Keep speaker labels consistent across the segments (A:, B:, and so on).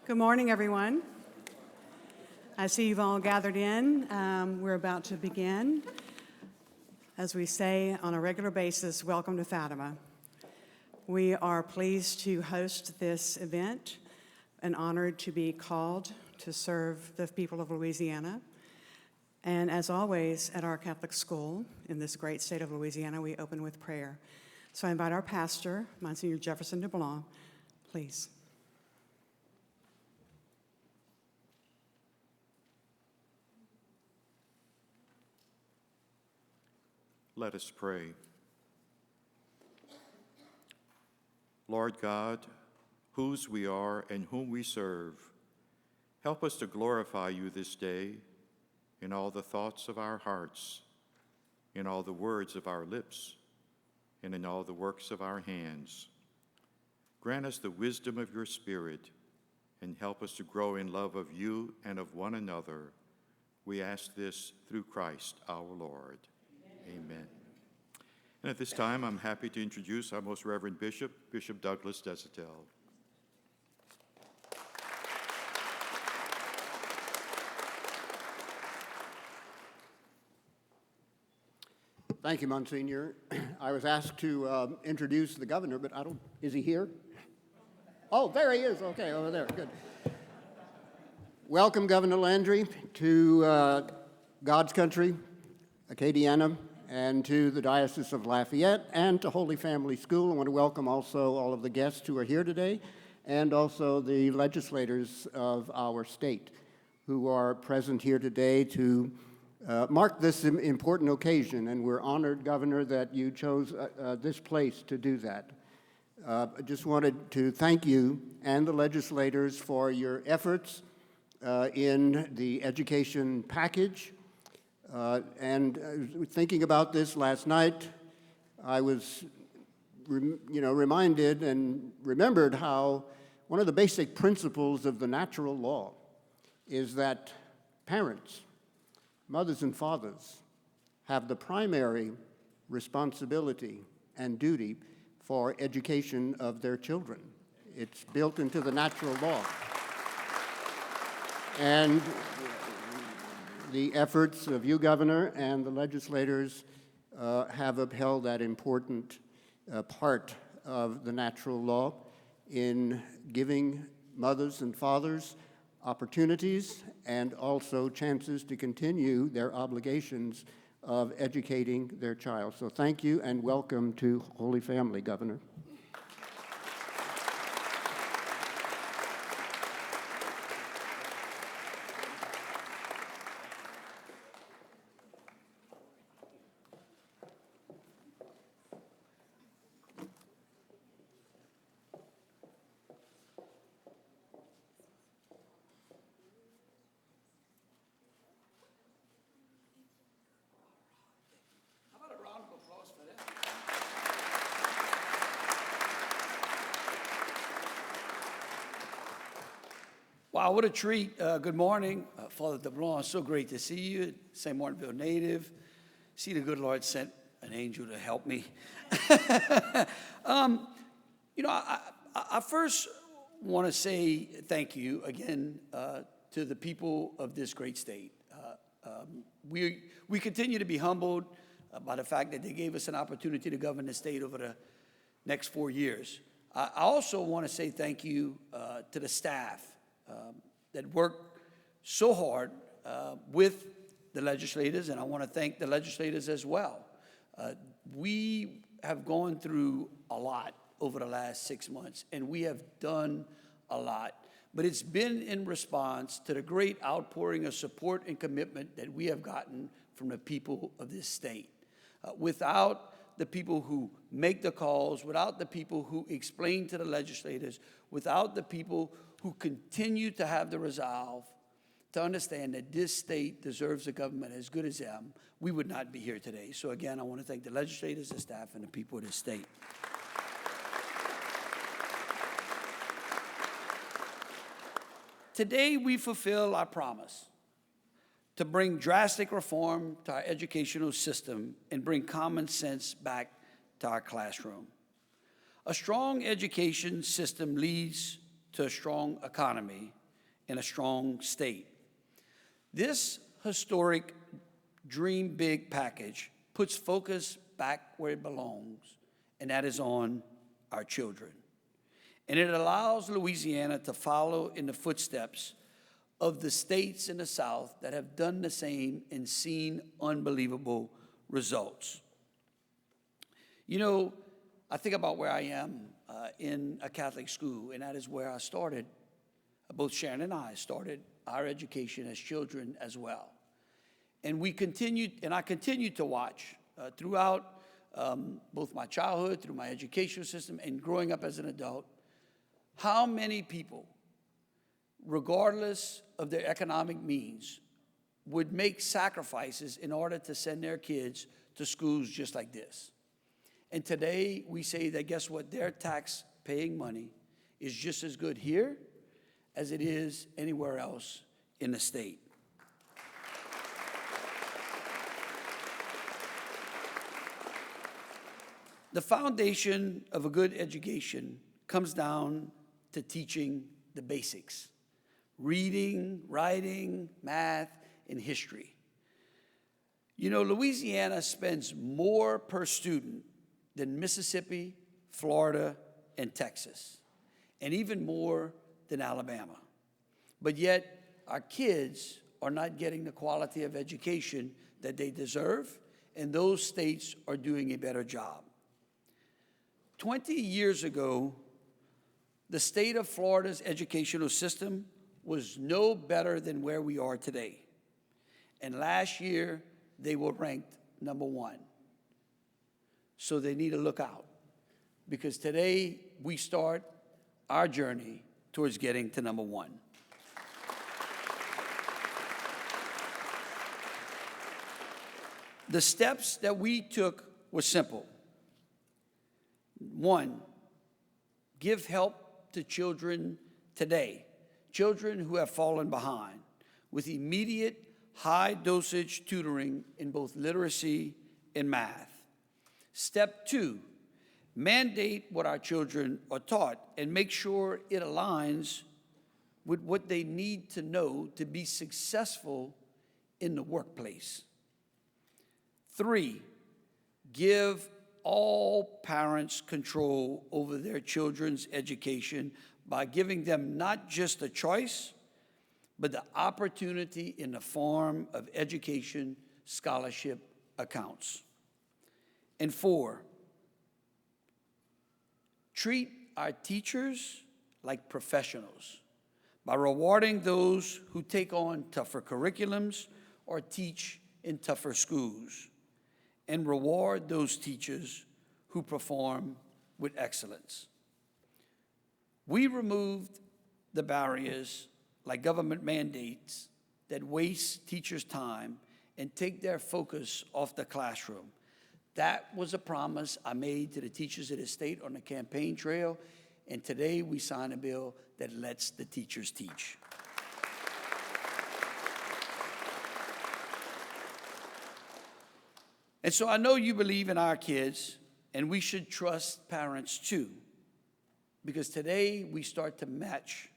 A: Good morning, everyone. I see you've all gathered in. We're about to begin. As we say on a regular basis, welcome to Fatima. We are pleased to host this event and honored to be called to serve the people of Louisiana. And as always, at our Catholic school in this great state of Louisiana, we open with prayer. So I invite our pastor, Monsignor Jefferson DeBlanc, please.
B: Let us pray. Lord God, whose we are and whom we serve, help us to glorify you this day in all the thoughts of our hearts, in all the words of our lips, and in all the works of our hands. Grant us the wisdom of your Spirit and help us to grow in love of you and of one another. We ask this through Christ our Lord. Amen. And at this time, I'm happy to introduce our most reverend bishop, Bishop Douglas Desautels.
C: Thank you, Monsignor. I was asked to introduce the governor, but is he here? Oh, there he is. Okay, over there. Good. Welcome, Governor Landry, to God's country, Acadiana, and to the Diocese of Lafayette, and to Holy Family School. I want to welcome also all of the guests who are here today, and also the legislators of our state who are present here today to mark this important occasion. And we're honored, Governor, that you chose this place to do that. I just wanted to thank you and the legislators for your efforts in the education package. And thinking about this last night, I was, reminded and remembered how one of the basic principles of the natural law is that parents, mothers and fathers, have the primary responsibility and duty for education of their children. It's built into the natural law. And the efforts of you, Governor, and the legislators have upheld that important part of the natural law in giving mothers and fathers opportunities and also chances to continue their obligations of educating their child. So thank you and welcome to Holy Family, Governor.
D: Wow, what a treat. Good morning, Father DeBlanc. So great to see you, St. Martinville native. See, the good Lord sent an angel to help me. I first want to say thank you again to the people of this great state. We continue to be humbled by the fact that they gave us an opportunity to govern the state over the next 4 years. I also want to say thank you to the staff that work so hard with the legislators, and I want to thank the legislators as well. We have gone through a lot over the last 6 months, and we have done a lot, but it's been in response to the great outpouring of support and commitment that we have gotten from the people of this state. Without the people who make the calls, without the people who explain to the legislators, without the people who continue to have the resolve to understand that this state deserves a government as good as them, we would not be here today. So again, I want to thank the legislators, the staff, and the people of this state. Today, we fulfill our promise to bring drastic reform to our educational system and bring common sense back to our classroom. A strong education system leads to a strong economy and a strong state. This historic Dream Big package puts focus back where it belongs, and that is on our children. And it allows Louisiana to follow in the footsteps of the states in the South that have done the same and seen unbelievable results. You know, I think about where I am in a Catholic school, and that is where I started. Both Sharon and I started our education as children as well. And I continued to watch throughout both my childhood, through my educational system, and growing up as an adult, how many people, regardless of their economic means, would make sacrifices in order to send their kids to schools just like this. And today we say that, guess what, their tax-paying money is just as good here as it is anywhere else in the state. The foundation of a good education comes down to teaching the basics: reading, writing, math, and history. You know, Louisiana spends more per student than Mississippi, Florida, and Texas, and even more than Alabama. But yet, our kids are not getting the quality of education that they deserve, and those states are doing a better job. 20 years ago, the state of Florida's educational system was no better than where we are today. And last year, they were ranked #1. So they need to look out, because today we start our journey towards getting to #1. The steps that we took were simple. 1, give help to children today, children who have fallen behind, with immediate high-dosage tutoring in both literacy and math. Step 2, mandate what our children are taught and make sure it aligns with what they need to know to be successful in the workplace. 3, give all parents control over their children's education by giving them not just a choice, but the opportunity in the form of education scholarship accounts. And 4, treat our teachers like professionals by rewarding those who take on tougher curriculums or teach in tougher schools, and reward those teachers who perform with excellence. We removed the barriers like government mandates that waste teachers' time and take their focus off the classroom. That was a promise I made to the teachers of the state on the campaign trail, and today we sign a bill that lets the teachers teach. And so I know you believe in our kids, and we should trust parents too, because today we start to match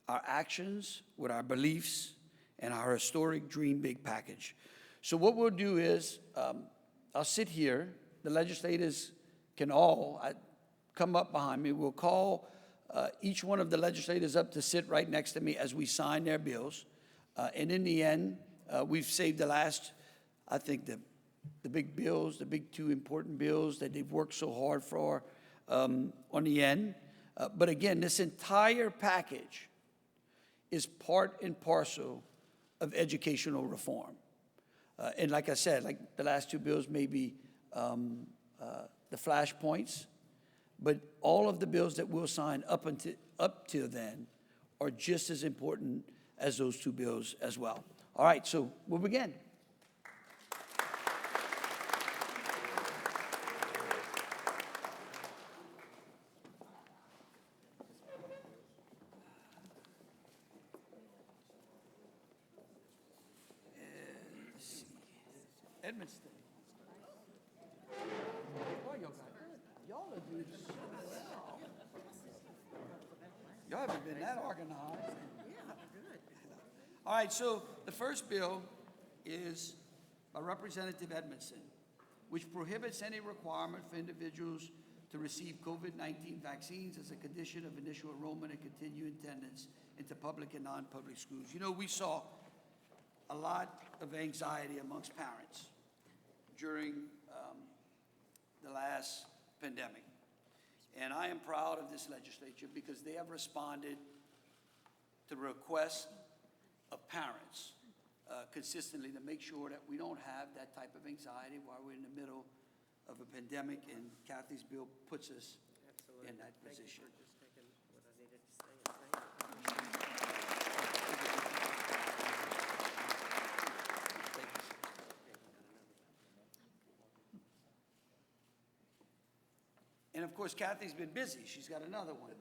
D: our actions with our beliefs and our historic Dream Big package. So what we'll do is, I'll sit here. The legislators can all come up behind me. We'll call each one of the legislators up to sit right next to me as we sign their bills. And in the end, we've saved the last, I think, the big bills, the big 2 important bills that they've worked so hard for on the end. But again, this entire package is part and parcel of educational reform. And like I said, like the last 2 bills may be the flashpoints, but all of the bills that we'll sign up till then are just as important as those 2 bills as well. All right, so we'll begin. Edmonston. Boy, y'all are doing so well. Y'all haven't been that organized.
E: Yeah, good.
D: All right, so the first bill is by Representative Edmondson, which prohibits any requirement for individuals to receive COVID-19 vaccines as a condition of initial enrollment and continued attendance into public and non-public schools. You know, we saw a lot of anxiety amongst parents during the last pandemic. And I am proud of this legislature because they have responded to requests of parents consistently to make sure that we don't have that type of anxiety while we're in the middle of a pandemic, and Kathy's bill puts us
E: Absolutely.
D: in that
E: Thank you
D: position.
E: for just taking what I needed to say and
D: Thank you. And of course, Kathy's been busy. She's got another one.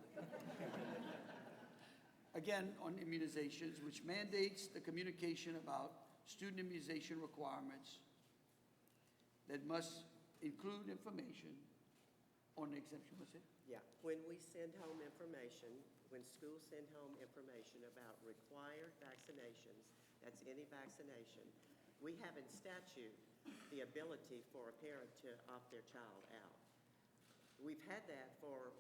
D: Again, on immunizations, which mandates the communication about student immunization requirements that must include information on the exemption. What's it?
E: Yeah, when we send home information, when schools send home information about required vaccinations, that's any vaccination, we have in statute the ability for a parent to opt their child out. We've had that for,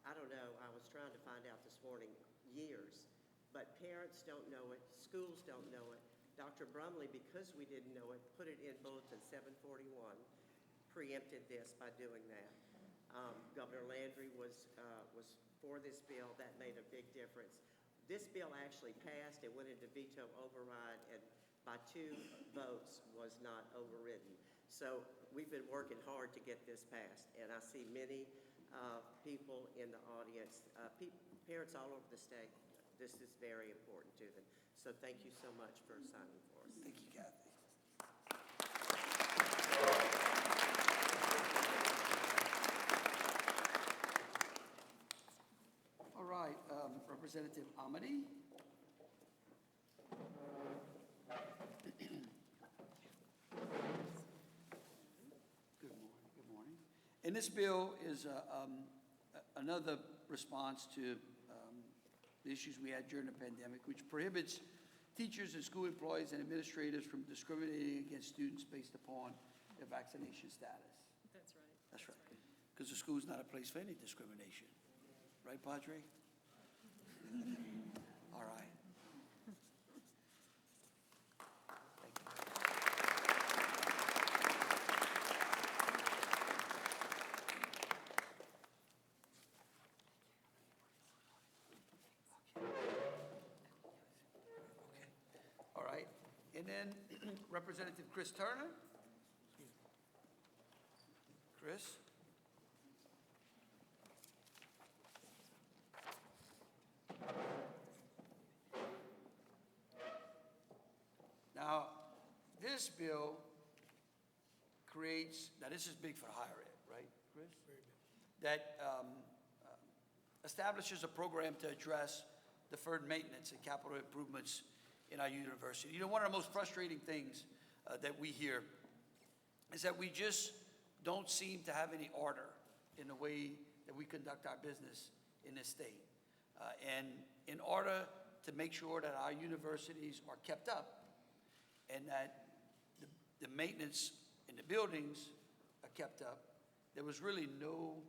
E: I don't know, I was trying to find out this morning, years, but parents don't know it, schools don't know it. Dr. Brumley, because we didn't know it, put it in Bulletin 741, preempted this by doing that. Governor Landry was for this bill. That made a big difference. This bill actually passed. It went into veto override, and by 2 votes was not overridden. So we've been working hard to get this passed, and I see many people in the audience, parents all over the state. This is very important to them. So thank you so much for signing for us.
D: Thank you, Kathy. All right, Representative Amity. Good morning. And this bill is another response to the issues we had during the pandemic, which prohibits teachers and school employees and administrators from discriminating against students based upon their vaccination status.
F: That's right.
D: That's right. Because the school's not a place for any discrimination. Right, Padre? All right. Thank you. Okay. All right. And then Representative Chris Turner. Chris? Now, this bill creates, now this is big for higher ed, right, Chris? Very big. That establishes a program to address deferred maintenance and capital improvements in our university. You know, one of the most frustrating things that we hear is that we just don't seem to have any order in the way that we conduct our business in this state. And in order to make sure that our universities are kept up and that the maintenance in the buildings are kept up, there was really no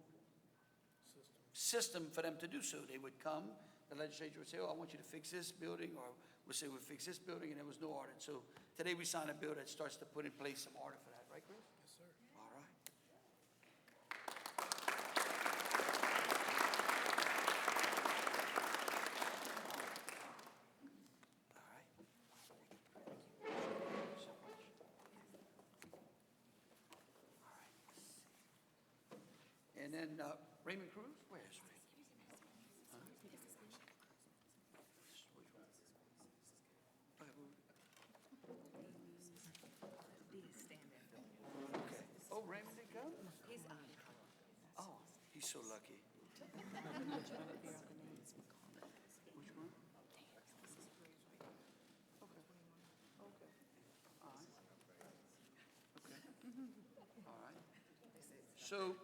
D: system for them to do so. They would come, the legislature would say, oh, I want you to fix this building, or we'll say we'll fix this building, and there was no order. And so today we signed a bill that starts to put in place some order for that, right, Chris? Yes, sir. All right. All right. Thank you so much. All right. And then Raymond Cruz, where's Raymond? Huh? Which one? Okay. Oh, Raymond didn't come?
F: He's
D: Oh, he's so lucky. Which one? Okay. Okay. All right. Okay. All right. So,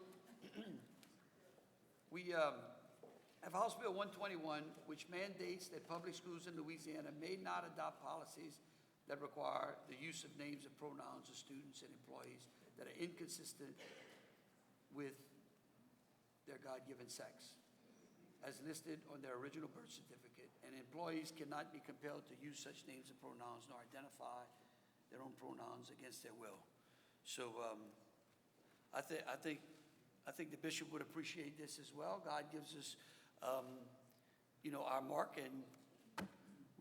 D: Have House Bill 121, which mandates that public schools in Louisiana may not adopt policies that require the use of names and pronouns of students and employees that are inconsistent with their God-given sex, as listed on their original birth certificate, and employees cannot be compelled to use such names and pronouns nor identify their own pronouns against their will. So I think the bishop would appreciate this as well. God gives us, our mark, and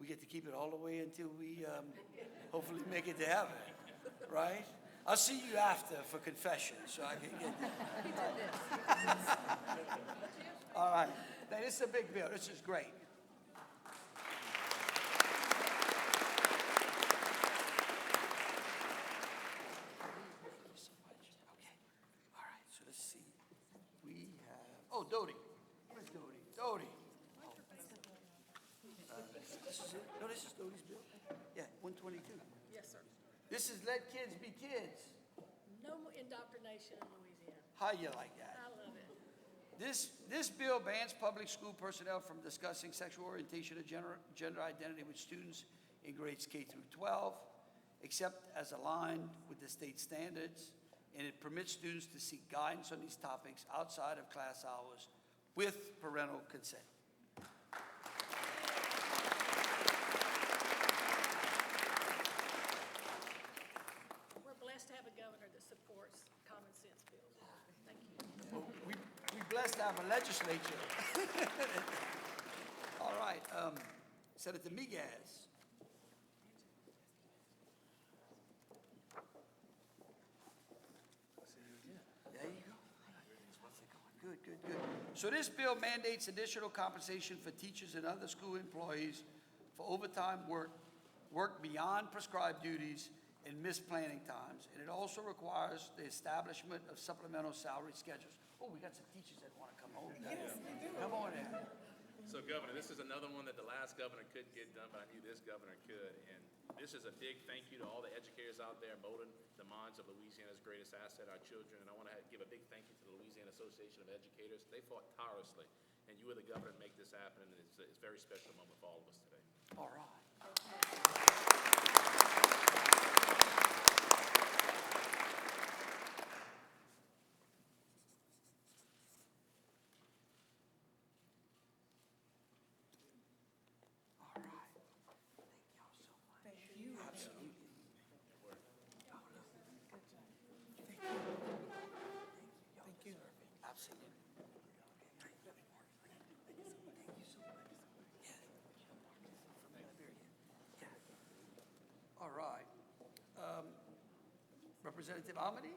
D: we get to keep it all the way until we hopefully make it to heaven, right? I'll see you after for confession, so I can get all right. Now, this is a big bill. This is great. Doty. Where's Doty? Doty. Oh. This is it? No, this is Doty's bill. Yeah, 122.
F: Yes, sir.
D: This is let kids be kids.
F: No more indoctrination in Louisiana.
D: How you like that?
F: I love it.
D: This bill bans public school personnel from discussing sexual orientation or gender identity with students in grades K through 12, except as aligned with the state standards. And it permits students to seek guidance on these topics outside of class hours with parental consent.
F: We're blessed to have a governor that supports common sense bills. Thank you.
D: Well, we blessed to have a legislature. All right, Senator Miguez. Good. So this bill mandates additional compensation for teachers and other school employees for overtime work beyond prescribed duties, and missed planning times. And it also requires the establishment of supplemental salary schedules. Oh, we got some teachers that want to come home. Yes, they do. Come on in.
G: So, Governor, this is another one that the last governor couldn't get done, but I knew this governor could. And this is a big thank you to all the educators out there molding the minds of Louisiana's greatest asset, our children. And I want to give a big thank you to the Louisiana Association of Educators. They fought tirelessly, and you were the governor to make this happen, and it's a very special moment for all of us today.
D: All right. All right. Representative Amity?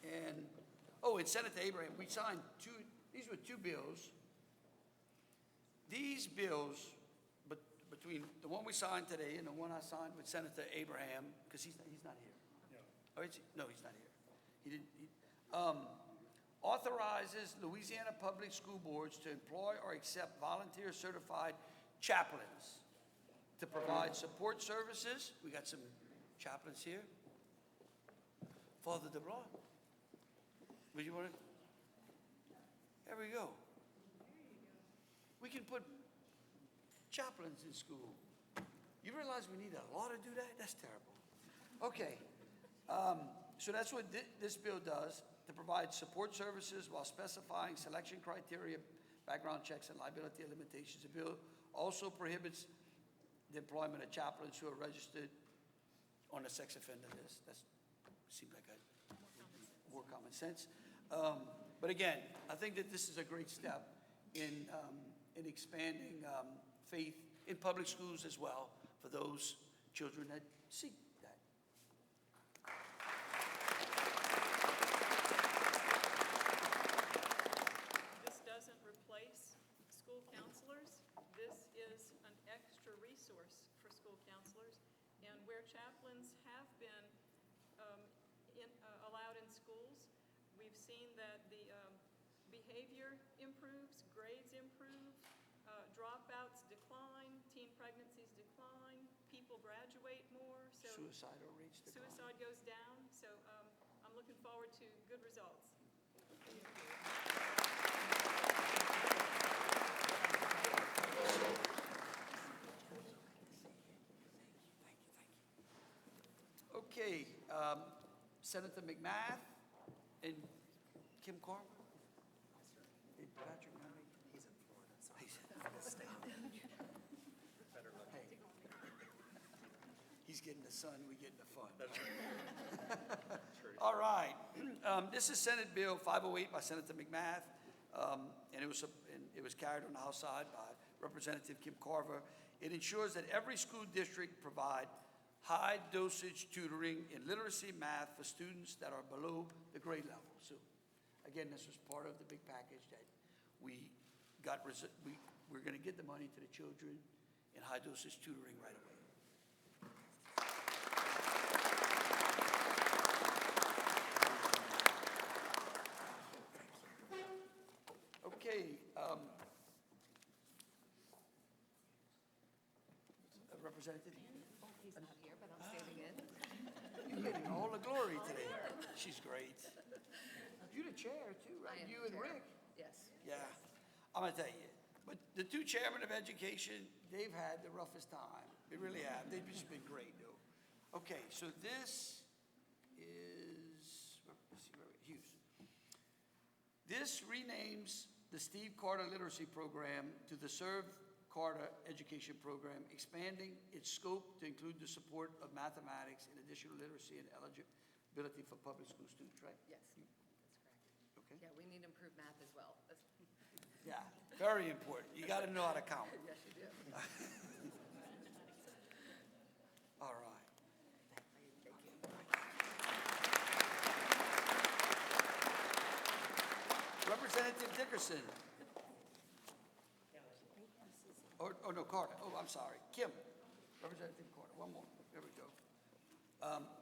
D: And Senator Abraham, we signed these were two bills. These bills, but between the one we signed today and the one I signed with Senator Abraham, because he's not here. No. Oh, no, he's not here. He didn't. Authorizes Louisiana public school boards to employ or accept volunteer certified chaplains to provide support services. We got some chaplains here. Father DeBlanc. Would you want to? There we go. We can put chaplains in school. You realize we need a law to do that? That's terrible. Okay. So that's what this bill does, to provide support services while specifying selection criteria, background checks, and liability limitations. The bill also prohibits the employment of chaplains who are registered on the sex offender list. That seems like more common sense. But again, I think that this is a great step in expanding faith in public schools as well for those children that seek that.
H: This doesn't replace school counselors. This is an extra resource for school counselors. And where chaplains have been allowed in schools, we've seen that the behavior improves, grades improve, dropouts decline, teen pregnancies decline, people graduate more. So
D: Suicidal rates decline.
H: suicide goes down. So I'm looking forward to good results.
D: Okay, Senator McMath and Kim Carver. Hey, Patrick, remember me? He's in Florida, so he's getting the sun, we getting the fun. All right. This is Senate Bill 508 by Senator McMath, and it was carried on the House side by Representative Kim Carver. It ensures that every school district provide high-dosage tutoring in literacy math for students that are below the grade level. So, again, this was part of the big package that we got. We're going to get the money to the children in high-dosage tutoring right away. Okay. Representative?
I: He's not here, but I'm standing in.
D: You're getting all the glory today. She's great. You're the chair too,
I: I
D: right?
I: am
D: You
I: the
D: and
I: chair.
D: Rick?
I: Yes.
D: Yeah. I'm gonna tell you, but the two chairmen of education, they've had the roughest time. They really have. They've just been great, though. Okay, so this is, let's see, Hughes. This renames the Steve Carter Literacy Program to the Serve Carter Education Program, expanding its scope to include the support of mathematics and additional literacy and eligibility for public school students, right?
I: Yes, that's correct.
D: Okay.
I: Yeah, we need improved math as well.
D: Yeah, very important. You got to know how to count.
I: Yes, you do.
D: All right. Representative Dickerson. Oh, no, Carter. Oh, I'm sorry. Kim. Representative Carter. One more. There we go.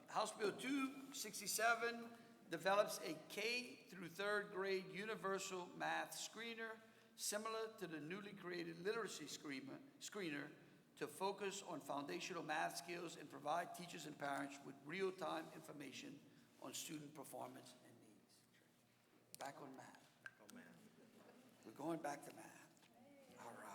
D: House Bill 267 develops a K through third grade universal math screener similar to the newly created literacy screener to focus on foundational math skills and provide teachers and parents with real-time information on student performance and needs. Back on math. We're going back to math. All right.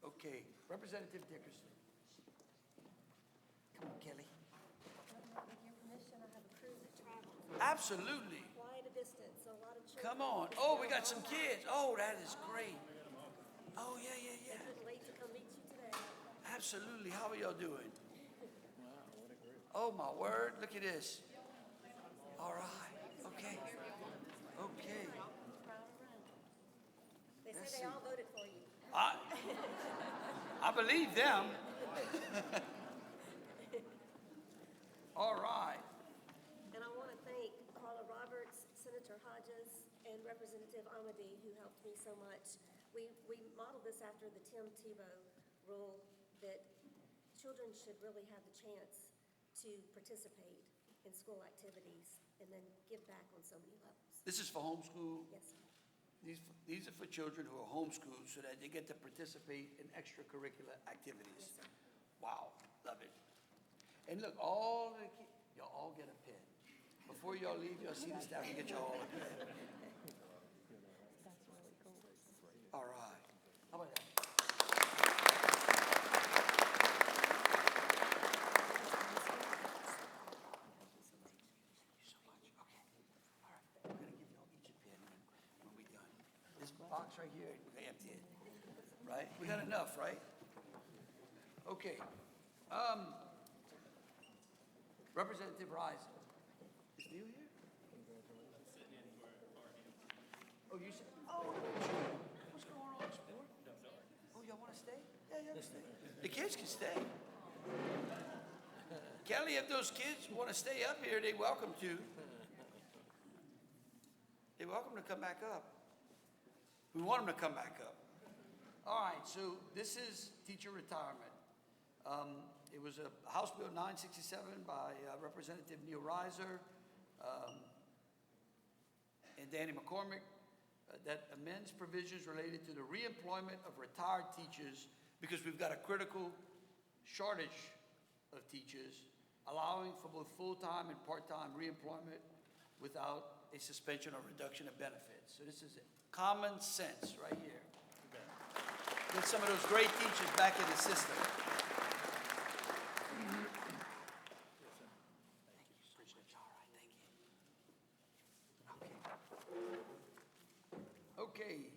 D: Okay, Representative Dickerson. Come on, Kelly.
J: With your permission, I have a crew that travels
D: Absolutely.
J: quite a distance, so a lot of children.
D: Come on. Oh, we got some kids. Oh, that is great. Oh, yeah.
J: They couldn't wait to come meet you today.
D: Absolutely. How are y'all doing? Oh, my word. Look at this. All right. Okay. Okay.
J: They
D: Let's
J: say they
D: see.
J: all voted for you.
D: I believe them. All right.
J: And I want to thank Carla Roberts, Senator Hodges, and Representative Amity, who helped me so much. We modeled this after the Tim Tebow rule that children should really have the chance to participate in school activities and then give back on so many levels.
D: This is for homeschool.
J: Yes, sir.
D: These are for children who are homeschooled so that they get to participate in extracurricular activities.
J: Yes, sir.
D: Wow, love it. And look, all the kids, y'all all get a pen. Before y'all leave, y'all see the staff and get y'all all a pen. All right. How about that? Thank you so much. Okay. All right. We're gonna give y'all each a pen when we're done. This box right here, we're gonna empty it. Right? We got enough, right? Okay. Representative Rising. Is Neil here? Oh, you said, oh, what's going on, sport? Oh, y'all want to stay? Yeah, y'all stay. The kids can stay. Kelly, if those kids want to stay up here, they're welcome to. They're welcome to come back up. We want them to come back up. All right, so this is teacher retirement. It was a House Bill 967 by Representative Neil Reiser and Danny McCormick that amends provisions related to the reemployment of retired teachers because we've got a critical shortage of teachers allowing for both full-time and part-time reemployment without a suspension or reduction of benefits. So this is common sense right here. Get some of those great teachers back in the system. Okay,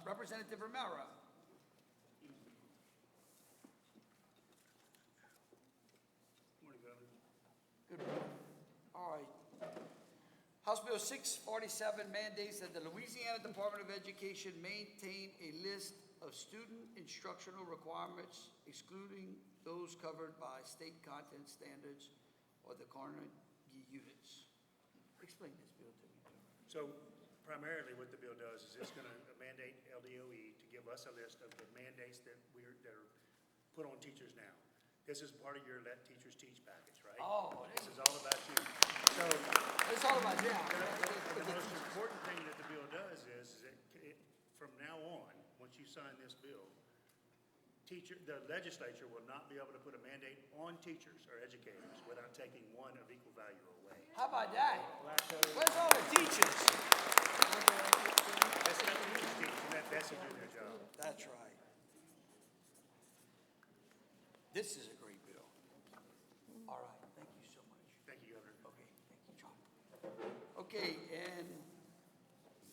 D: Representative Romero.
K: Morning, Governor.
D: Good morning. All right. House Bill 647 mandates that the Louisiana Department of Education maintain a list of student instructional requirements excluding those covered by state content standards or the Carnegie units. Explain this bill to me.
K: So primarily what the bill does is it's going to mandate LDOE to give us a list of the mandates that are put on teachers now. This is part of your Let Teachers Teach package, right?
D: Oh,
K: This is all about you. So
D: it's all about them.
K: the most important thing that the bill does is that from now on, once you sign this bill, the legislature will not be able to put a mandate on teachers or educators without taking one of equal value away.
D: How about that? Where's all the teachers?
K: That's not the teachers teach, and let Bessie do their job.
D: That's right. This is a great bill. All right, thank you so much.
K: Thank you, Governor.
D: Okay, thank you, John. Okay, and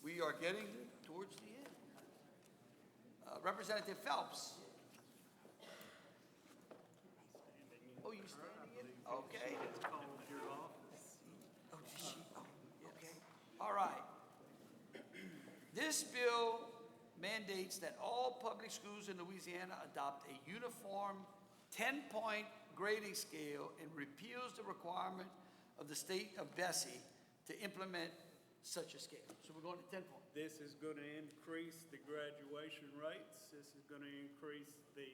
D: we are getting towards the end. Representative Phelps. Oh, you standing in? Okay. Oh, did she? Oh, okay. All right. This bill mandates that all public schools in Louisiana adopt a uniform 10-point grading scale and repeals the requirement of the state of Bessie to implement such a scale. So we're going to 10 points.
L: This is going to increase the graduation rates. This is going to increase the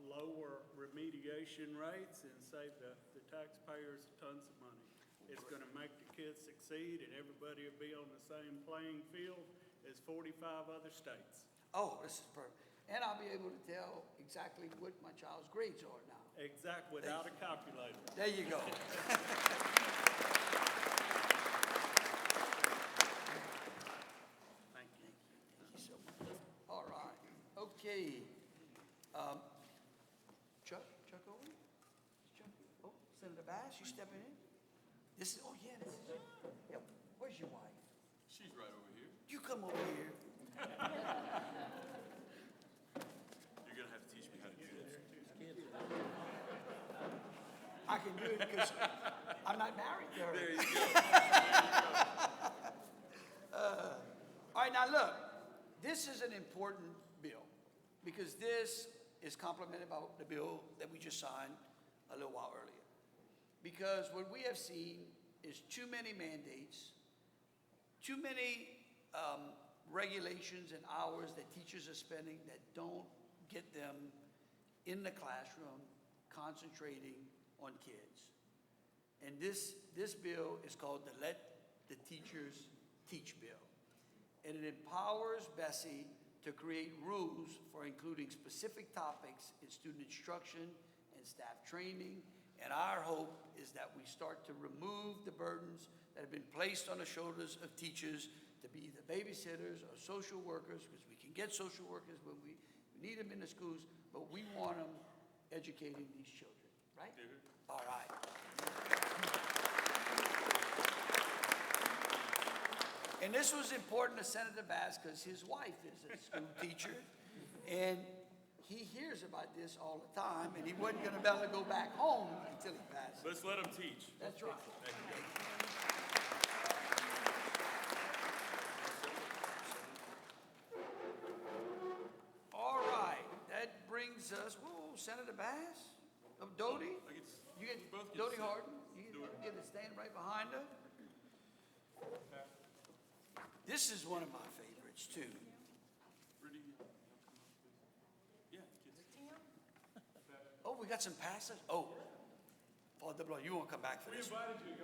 L: lower remediation rates and save the taxpayers tons of money. It's going to make the kids succeed, and everybody will be on the same playing field as 45 other states.
D: Oh, this is perfect. And I'll be able to tell exactly what my child's grades are now.
L: Exactly, without a calculator.
D: There you go.
L: Thank you.
D: Thank you so much. All right. Okay. Chuck Owen? Chuck? Oh, Senator Bass, you stepping in? This is, oh yeah, this is, yeah. Where's your wife?
M: She's right over here.
D: You come over here.
M: You're gonna have to teach me how to do this.
D: I can do it because I'm not married to her.
M: There you go.
D: All right, now look, this is an important bill because this is complemented by the bill that we just signed a little while earlier. Because what we have seen is too many mandates, too many regulations and hours that teachers are spending that don't get them in the classroom concentrating on kids. And this bill is called the Let the Teachers Teach bill. And it empowers Bessie to create rules for including specific topics in student instruction and staff training. And our hope is that we start to remove the burdens that have been placed on the shoulders of teachers to be the babysitters or social workers, because we can get social workers when we need them in the schools, but we want them educating these children, right? All right. And this was important to Senator Bass because his wife is a school teacher, and he hears about this all the time, and he wasn't going to be able to go back home until he passed.
M: Let's let them teach.
D: That's right. All right, that brings us, whoa, Senator Bass, of Doty. You get Doty Harden. You get to stand right behind her. This is one of my favorites too. Oh, we got some passes. Oh, Father Blow, you won't come back for this one.
F: Please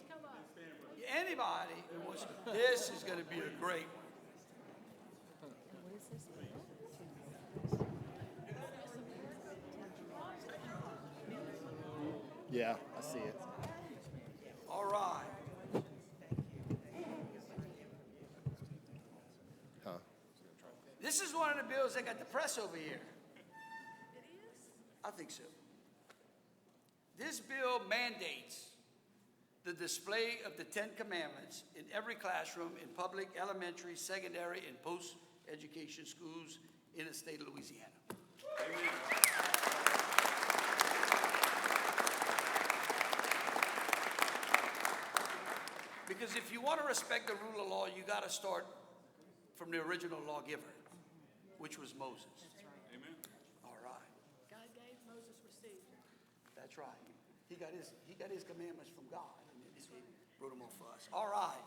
F: come up.
D: Anybody who wants to, this is going to be a great one.
N: Yeah, I see it.
D: All right.
N: Huh?
D: This is one of the bills that got the press over here. It is? I think so. This bill mandates the display of the Ten Commandments in every classroom in public, elementary, secondary, and post-education schools in the state of Louisiana. Because if you want to respect the rule of law, you got to start from the original lawgiver, which was Moses.
M: Amen.
D: All right.
F: God gave, Moses received.
D: That's right. He got his commandments from God, and then he wrote them off for us. All right.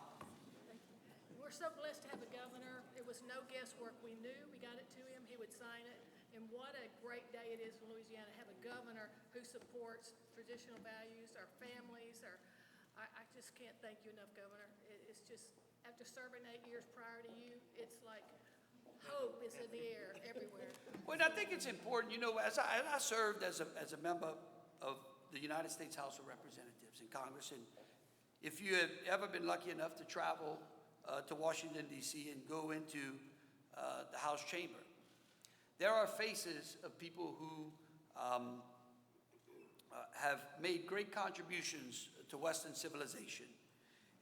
F: We're so blessed to have a governor. It was no guesswork. We knew we got it to him, he would sign it. And what a great day it is in Louisiana to have a governor who supports traditional values, our families, I just can't thank you enough, Governor. It's just, after serving 8 years prior to you, it's like hope is in the air everywhere.
D: Well, I think it's important, you know, as I served as a member of the United States House of Representatives in Congress, and if you have ever been lucky enough to travel to Washington, D.C. and go into the House chamber, there are faces of people who have made great contributions to Western civilization.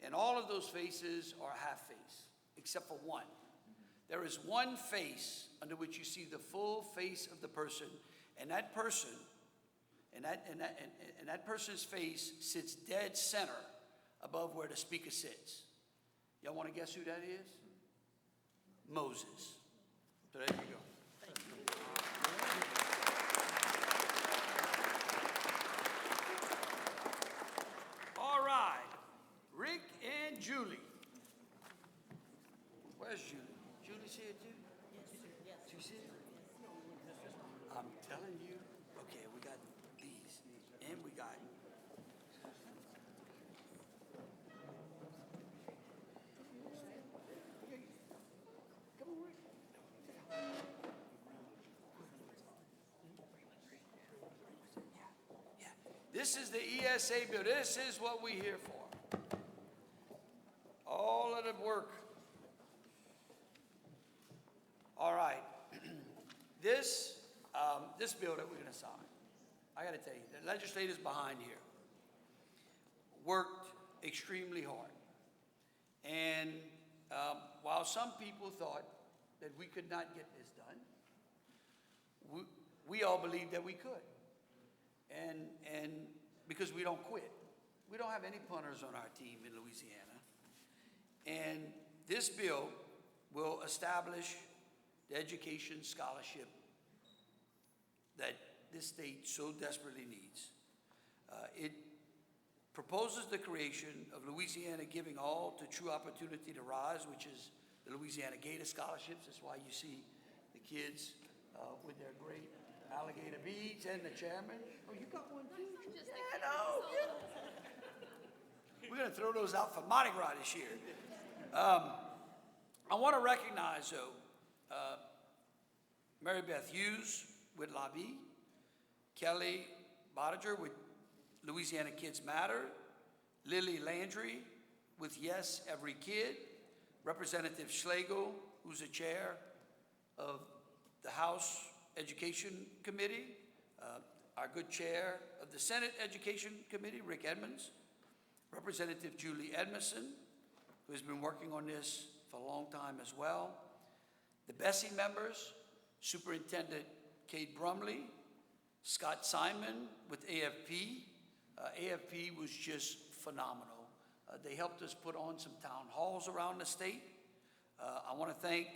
D: And all of those faces are half-face, except for one. There is one face under which you see the full face of the person, and that person, and that person's face sits dead center above where the speaker sits. Y'all want to guess who that is? Moses. So there you go. All right, Rick and Julie. Where's Julie? Julie's here too? Yes. She's here? I'm telling you. Okay, we got these, and we got. Come on, Rick. Yeah. This is the ESA bill. This is what we're here for. All of the work. All right. This bill that we're going to sign, I got to tell you, the legislators behind here worked extremely hard. And while some people thought that we could not get this done, we all believed that we could. And because we don't quit. We don't have any punters on our team in Louisiana. And this bill will establish the education scholarship that this state so desperately needs. It proposes the creation of Louisiana Giving All to True Opportunity to Rise, which is the Louisiana Gator Scholarships. That's why you see the kids with their great alligator beads and the chairman. Oh, you got one too? Yeah, no. We're going to throw those out for Mardi Gras this year. I want to recognize, though, Mary Beth Hughes with La Vie, Kelly Bodiger with Louisiana Kids Matter, Lily Landry with Yes Every Kid, Representative Schlegel, who's the chair of the House Education Committee, our good chair of the Senate Education Committee, Rick Edmonds, Representative Julie Edmondson, who has been working on this for a long time as well, the Bessie members, Superintendent Kate Brumley, Scott Simon with AFP. AFP was just phenomenal. They helped us put on some town halls around the state. I want to thank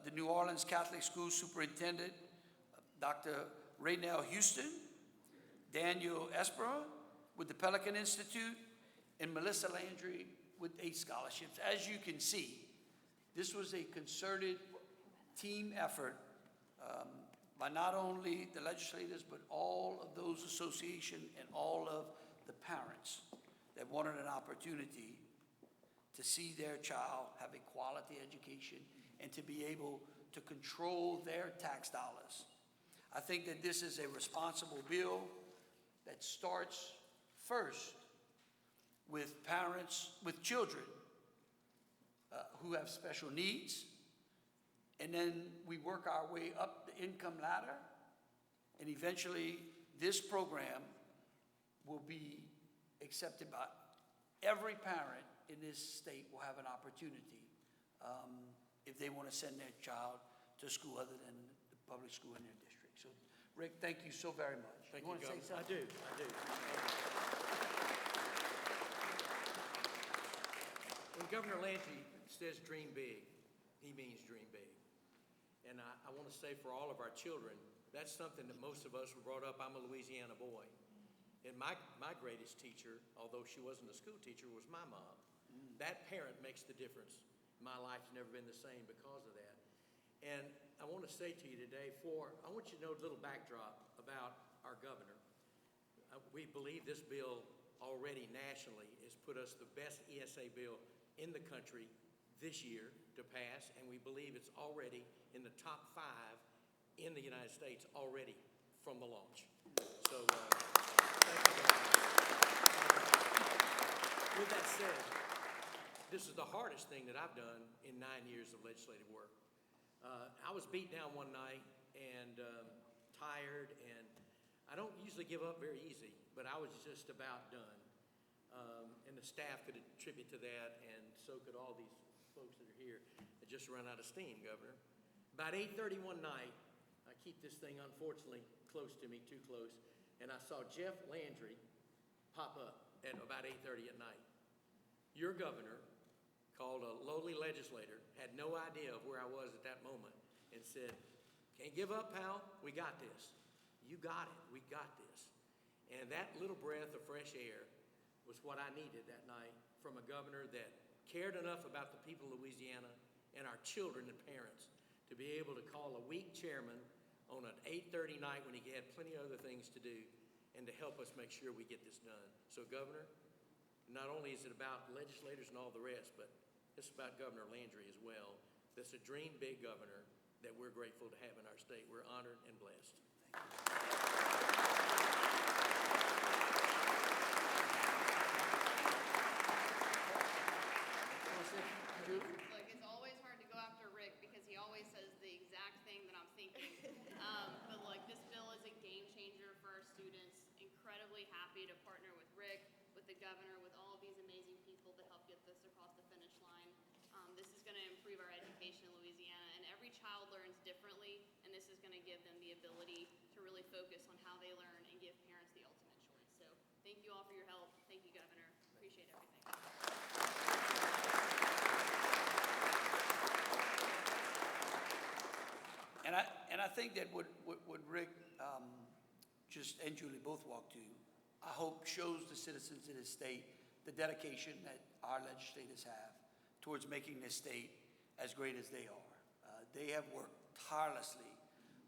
D: the New Orleans Catholic School Superintendent, Dr. Raynell Houston, Daniel Espera with the Pelican Institute, and Melissa Landry with 8 scholarships. As you can see, this was a concerted team effort by not only the legislators, but all of those associations and all of the parents that wanted an opportunity to see their child have a quality education and to be able to control their tax dollars. I think that this is a responsible bill that starts first with parents, with children who have special needs, and then we work our way up the income ladder, and eventually this program will be accepted by every parent in this state will have an opportunity if they want to send their child to school other than the public school in their district. So, Rick, thank you so very much.
N: Thank
D: you
N: you,
D: want to say
N: Governor.
D: something?
N: I do. When Governor Landry says dream big, he means dream big. And I want to say for all of our children, that's something that most of us were brought up. I'm a Louisiana boy. And my greatest teacher, although she wasn't a school teacher, was my mom. That parent makes the difference. My life's never been the same because of that. And I want to say to you today, I want you to know a little backdrop about our governor. We believe this bill already nationally has put us the best ESA bill in the country this year to pass, and we believe it's already in the top 5 in the United States already from the launch. So, thank you very much. With that said, this is the hardest thing that I've done in 9 years of legislative work. I was beat down one night and tired, and I don't usually give up very easy, but I was just about done. And the staff could attribute to that, and so could all these folks that are here. I just run out of steam, Governor. About 8:30 one night, I keep this thing unfortunately close to me, too close, and I saw Jeff Landry pop up at about 8:30 at night. Your governor called a lowly legislator, had no idea of where I was at that moment, and said, "Can't give up, pal. We got this. You got it. We got this." And that little breath of fresh air was what I needed that night from a governor that cared enough about the people of Louisiana and our children and parents to be able to call a weak chairman on an 8:30 night when he had plenty of other things to do, and to help us make sure we get this done. So, Governor, not only is it about legislators and all the rest, but it's about Governor Landry as well. That's a dream big governor that we're grateful to have in our state. We're honored and blessed.
I: Look, it's always hard to go after Rick because he always says the exact thing that I'm thinking. But look, this bill is a game changer for our students. Incredibly happy to partner with Rick, with the governor, with all of these amazing people to help get this across the finish line. This is going to improve our education in Louisiana, and every child learns differently, and this is going to give them the ability to really focus on how they learn and give parents the ultimate choice. So thank you all for your help. Thank you, Governor. Appreciate everything.
D: And I think that what Rick and Julie both walked to, I hope shows the citizens of this state the dedication that our legislators have towards making this state as great as they are. They have worked tirelessly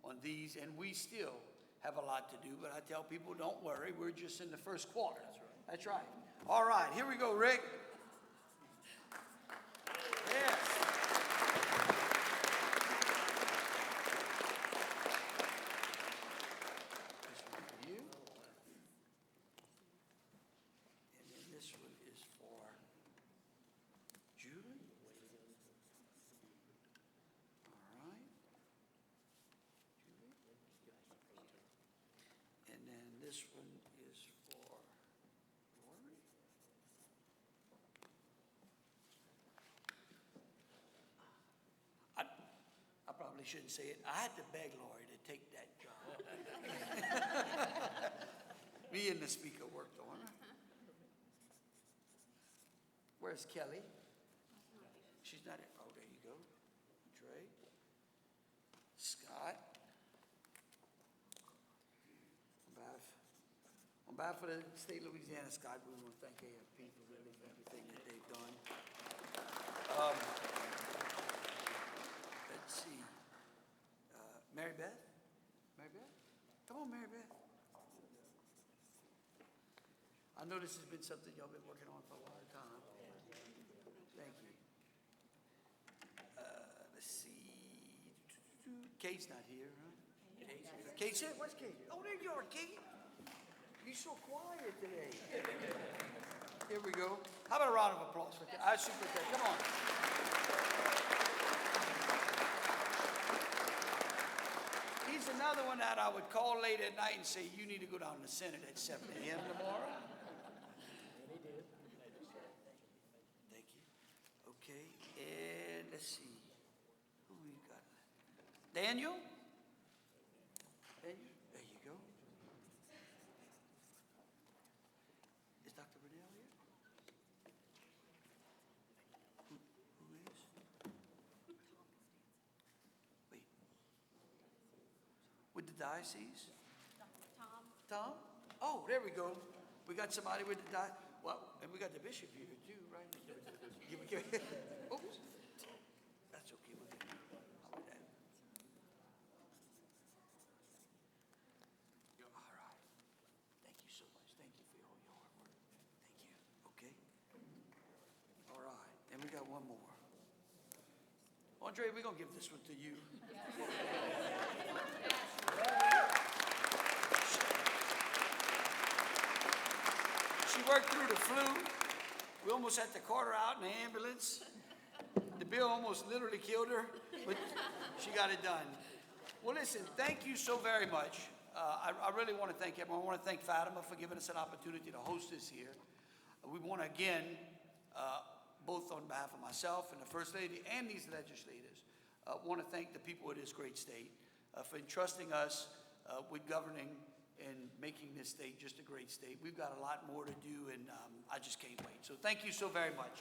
D: on these, and we still have a lot to do, but I tell people, don't worry, we're just in the first quarter. That's right. All right, here we go, Rick. Yes. This one for you. And then this one is for Julie. All right. Julie. And then this one is for Lori. I probably shouldn't say it. I had to beg Lori to take that job. Me and the speaker worked on her. Where's Kelly? She's not here. Oh, there you go. Dre. Scott. On behalf of the state of Louisiana, Scott, we want to thank AFP for really everything that they've done. Let's see. Mary Beth? Mary Beth? Come on, Mary Beth. I know this has been something y'all been working on for a long time. Thank you. Let's see. Kate's not here, huh? Kate's here. Kate's here? Where's Kate? Oh, there you are, Kate. You're so quiet today. Here we go. How about a round of applause for our superintendent? Come on. He's another one that I would call late at night and say, you need to go down to the Senate at 7 a.m. tomorrow. And he did. Thank you. Okay, and let's see. Who we got? Daniel? Daniel? There you go. Is Dr. Brunel here? Who is? Wait. With the diocese?
I: Tom?
D: Tom? Oh, there we go. We got somebody with the well, and we got the bishop here too, right? Oops. That's okay. We'll get how about that? All right. Thank you so much. Thank you for all your hard work. Thank you. Okay. All right. And we got one more. Andre, we're going to give this one to you. She worked through the flu. We almost had to cart her out in the ambulance. The bill almost literally killed her, but she got it done. Well, listen, thank you so very much. I really want to thank everyone. I want to thank Fatima for giving us an opportunity to host this here. We want to, again, both on behalf of myself and the First Lady and these legislators, want to thank the people of this great state for entrusting us with governing and making this state just a great state. We've got a lot more to do, and I just can't wait. So thank you so very much.